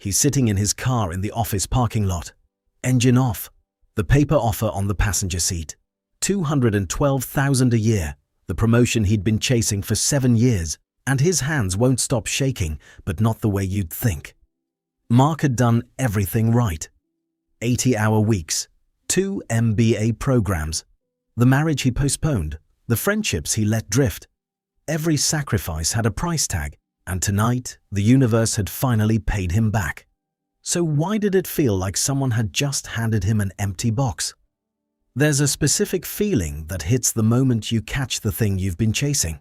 He's sitting in his car in the office parking lot. Engine off. The paper offer on the passenger seat. $212,000 a year, the promotion he'd been chasing for 7 years, and his hands won't stop shaking, but not the way you'd think. Mark had done everything right. 80-hour weeks, 2 MBA programs, the marriage he postponed, the friendships he let drift. Every sacrifice had a price tag, and tonight the universe had finally paid him back. So why did it feel like someone had just handed him an empty box? There's a specific feeling that hits the moment you catch the thing you've been chasing.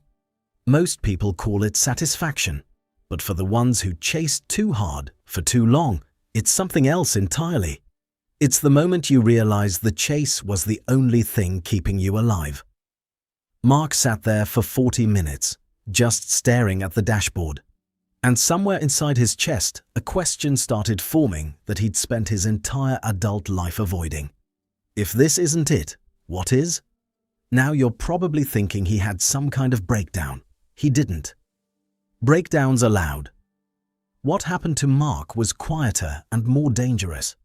Most people call it satisfaction, but for the ones who chase too hard for too long, it's something else entirely. It's the moment you realize the chase was the only thing keeping you alive. Mark sat there for 40 minutes, just staring at the dashboard. And somewhere inside his chest, a question started forming that he'd spent his entire adult life avoiding. If this isn't it, what is? Now you're probably thinking he had some kind of breakdown. He didn't. Breakdowns allowed. What happened to Mark was quieter and more dangerous.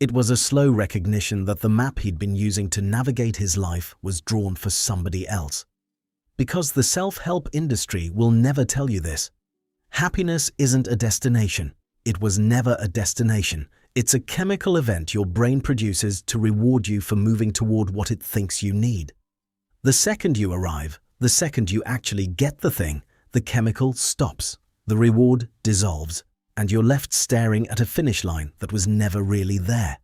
It was a slow recognition that the map he'd been using to navigate his life was drawn for somebody else. Because the self-help industry will never tell you this. Happiness isn't a destination. It was never a destination. It's a chemical event your brain produces to reward you for moving toward what it thinks you need. The second you arrive, the second you actually get the thing, the chemical stops, the reward dissolves, and you're left staring at a finish line that was never really there.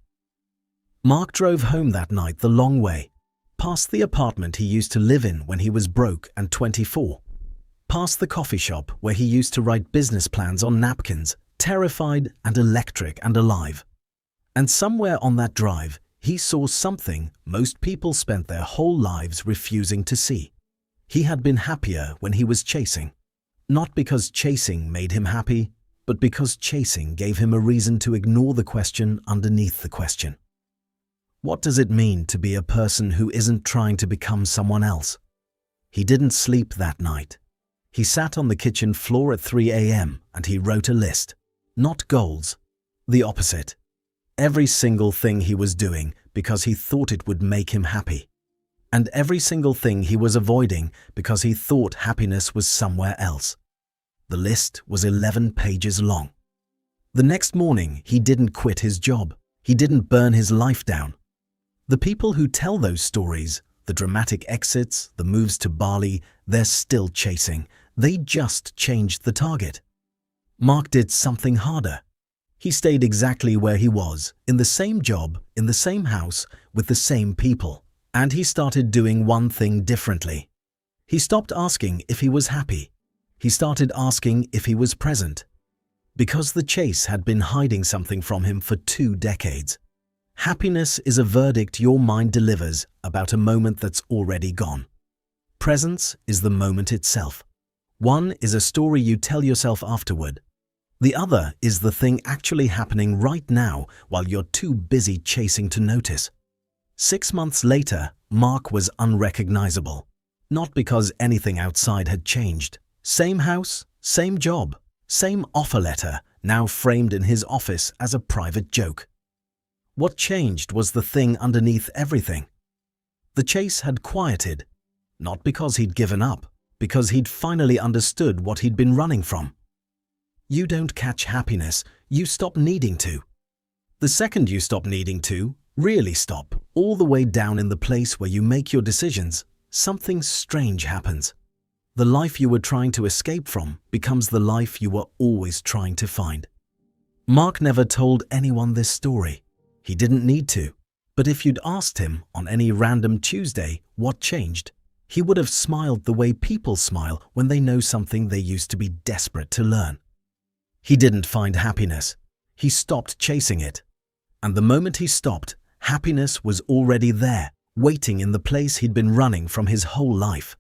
Mark drove home that night the long way, past the apartment he used to live in when he was broke and 24, past the coffee shop where he used to write business plans on napkins, terrified and electric and alive. And somewhere on that drive, he saw something most people spent their whole lives refusing to see. He had been happier when he was chasing. Not because chasing made him happy, but because chasing gave him a reason to ignore the question underneath the question. What does it mean to be a person who isn't trying to become someone else? He didn't sleep that night. He sat on the kitchen floor at 3 a.m. and he wrote a list. Not goals. The opposite. Every single thing he was doing because he thought it would make him happy. And every single thing he was avoiding because he thought happiness was somewhere else. The list was 11 pages long. The next morning, he didn't quit his job. He didn't burn his life down. The people who tell those stories, the dramatic exits, the moves to Bali, they're still chasing. They just changed the target. Mark did something harder. He stayed exactly where he was, in the same job, in the same house, with the same people. And he started doing one thing differently. He stopped asking if he was happy. He started asking if he was present. Because the chase had been hiding something from him for 2 decades. Happiness is a verdict your mind delivers about a moment that's already gone. Presence is the moment itself. One is a story you tell yourself afterward. The other is the thing actually happening right now while you're too busy chasing to notice. 6 months later, Mark was unrecognizable. Not because anything outside had changed. Same house, same job, same offer letter, now framed in his office as a private joke. What changed was the thing underneath everything. The chase had quieted, not because he'd given up, because he'd finally understood what he'd been running from. You don't catch happiness, you stop needing to. The second you stop needing to, really stop, all the way down in the place where you make your decisions, something strange happens. The life you were trying to escape from becomes the life you were always trying to find. Mark never told anyone this story. He didn't need to. But if you'd asked him on any random Tuesday what changed, he would have smiled the way people smile when they know something they used to be desperate to learn. He didn't find happiness. He stopped chasing it. And the moment he stopped, happiness was already there, waiting in the place he'd been running from his whole life.